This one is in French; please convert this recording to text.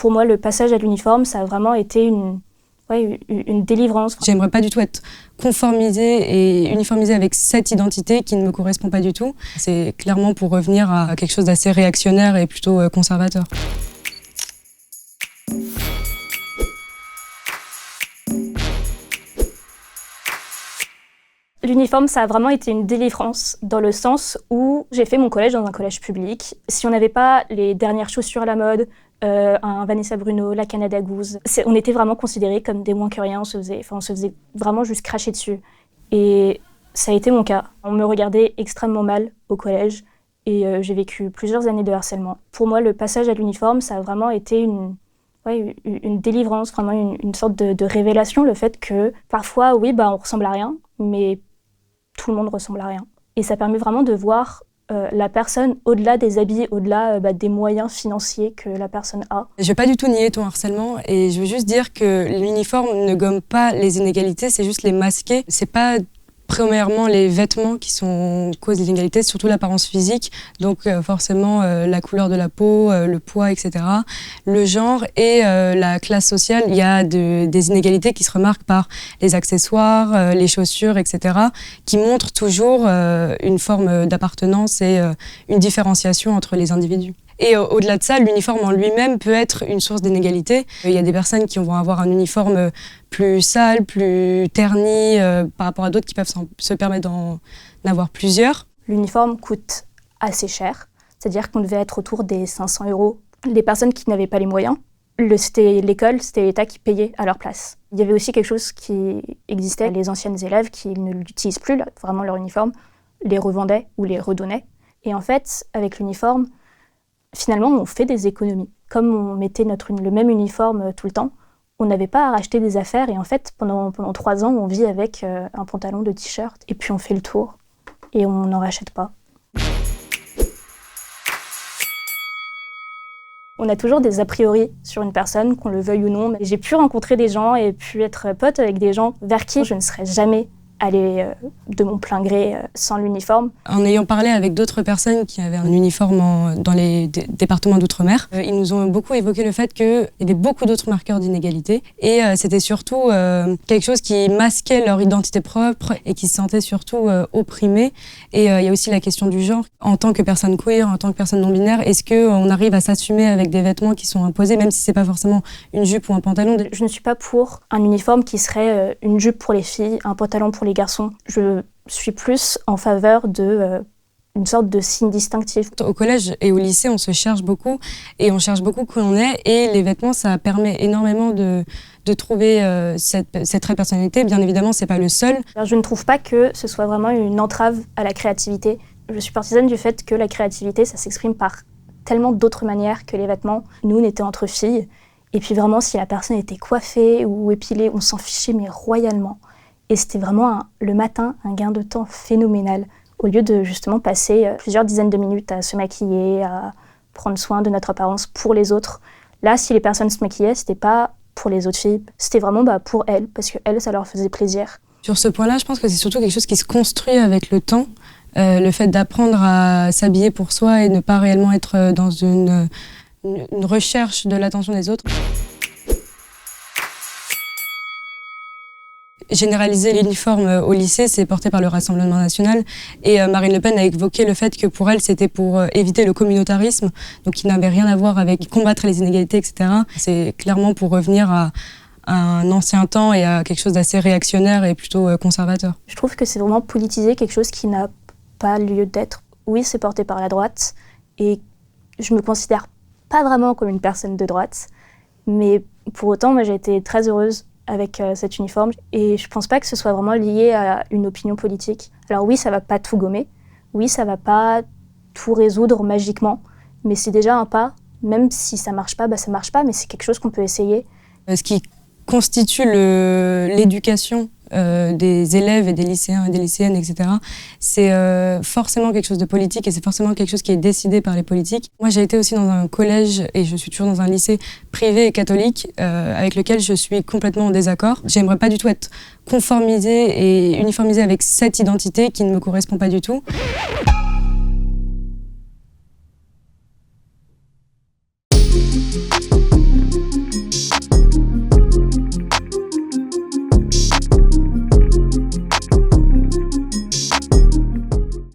Pour moi, le passage à l'uniforme, ça a vraiment été une délivrance. J'aimerais pas du tout être conformisée et uniformisée avec cette identité qui ne me correspond pas du tout. C'est clairement pour revenir à quelque chose d'assez réactionnaire et plutôt conservateur. L'uniforme, ça a vraiment été une délivrance dans le sens où j'ai fait mon collège dans un collège public. Si on n'avait pas les dernières chaussures à la mode, un Vanessa Bruno, la Canada Goose, on était vraiment considérés comme des moins que rien, on se faisait vraiment juste cracher dessus. Et ça a été mon cas. On me regardait extrêmement mal au collège et j'ai vécu plusieurs années de harcèlement. Pour moi, le passage à l'uniforme, ça a vraiment été une délivrance, vraiment une sorte de révélation, le fait que parfois, oui, on ressemble à rien, mais tout le monde ressemble à rien. Et ça permet vraiment de voir la personne au-delà des habits, au-delà des moyens financiers que la personne a. Je ne vais pas du tout nier ton harcèlement et je veux juste dire que l'uniforme ne gomme pas les inégalités, c'est juste les masquer. C'est pas premièrement les vêtements qui sont cause des inégalités, surtout l'apparence physique, donc forcément la couleur de la peau, le poids, etc. Le genre et la classe sociale, il y a des inégalités qui se remarquent par les accessoires, les chaussures, etc., qui montrent toujours une forme d'appartenance et une différenciation entre les individus. Et au-delà de ça, l'uniforme en lui-même peut être une source d'inégalité. Il y a des personnes qui vont avoir un uniforme plus sale, plus terni par rapport à d'autres qui peuvent se permettre d'en avoir plusieurs. L'uniforme coûte assez cher, c'est-à-dire qu'on devait être autour des 500 €. Les personnes qui n'avaient pas les moyens, c'était l'école, c'était l'État qui payait à leur place. Il y avait aussi quelque chose qui existait, les anciennes élèves qui ne l'utilisent plus, vraiment leur uniforme, les revendaient ou les redonnaient. Et en fait, avec l'uniforme, finalement, on fait des économies. Comme on mettait le même uniforme tout le temps, on n'avait pas à racheter des affaires. Et en fait, pendant 3 ans, on vit avec un pantalon de t-shirt. Et puis on fait le tour. Et on n'en rachète pas. On a toujours des a priori sur une personne, qu'on le veuille ou non. Mais j'ai pu rencontrer des gens et pu être pote avec des gens vers qui je ne serais jamais aller de mon plein gré sans l'uniforme. En ayant parlé avec d'autres personnes qui avaient un uniforme dans les départements d'outre-mer, ils nous ont beaucoup évoqué le fait qu'il y avait beaucoup d'autres marqueurs d'inégalité et c'était surtout quelque chose qui masquait leur identité propre et qui se sentait surtout opprimés. Et il y a aussi la question du genre. En tant que personne queer, en tant que personne non-binaire, est-ce qu'on arrive à s'assumer avec des vêtements qui sont imposés, même si c'est pas forcément une jupe ou un pantalon? Je ne suis pas pour un uniforme qui serait une jupe pour les filles, un pantalon pour les garçons. Je suis plus en faveur une sorte de signe distinctif. Au collège et au lycée, on se cherche beaucoup et on cherche beaucoup qui on est et les vêtements, ça permet énormément de trouver cette vraie personnalité. Bien évidemment, c'est pas le seul. Alors, je ne trouve pas que ce soit vraiment une entrave à la créativité. Je suis partisane du fait que la créativité, ça s'exprime par tellement d'autres manières que les vêtements. Nous, on était entre filles et puis vraiment, si la personne était coiffée ou épilée, on s'en fichait mais royalement. Et c'était vraiment le matin un gain de temps phénoménal, au lieu de justement passer plusieurs dizaines de minutes à se maquiller, à prendre soin de notre apparence pour les autres. Là, si les personnes se maquillaient, c'était pas pour les autres filles, c'était vraiment pour elles, parce que elles, ça leur faisait plaisir. Sur ce point-là, je pense que c'est surtout quelque chose qui se construit avec le temps. Le fait d'apprendre à s'habiller pour soi et ne pas réellement être dans une recherche de l'attention des autres. Généraliser l'uniforme au lycée, c'est porté par le Rassemblement national. Et Marine Le Pen a évoqué le fait que pour elle, c'était pour éviter le communautarisme, donc qui n'avait rien à voir avec combattre les inégalités, etc. C'est clairement pour revenir à un ancien temps et à quelque chose d'assez réactionnaire et plutôt conservateur. Je trouve que c'est vraiment politiser quelque chose qui n'a pas lieu d'être. Oui, c'est porté par la droite et je me considère pas vraiment comme une personne de droite, mais pour autant, moi, j'ai été très heureuse avec cet uniforme et je pense pas que ce soit vraiment lié à une opinion politique. Alors oui, ça va pas tout gommer, oui, ça va pas tout résoudre magiquement, mais c'est déjà un pas, même si ça marche pas, ça marche pas, mais c'est quelque chose qu'on peut essayer. Ce qui constitue l'éducation des élèves et des lycéens et des lycéennes, etc., c'est forcément quelque chose de politique et c'est forcément quelque chose qui est décidé par les politiques. Moi, j'ai été aussi dans un collège et je suis toujours dans un lycée privé et catholique avec lequel je suis complètement en désaccord. J'aimerais pas du tout être conformisée et uniformisée avec cette identité qui ne me correspond pas du tout.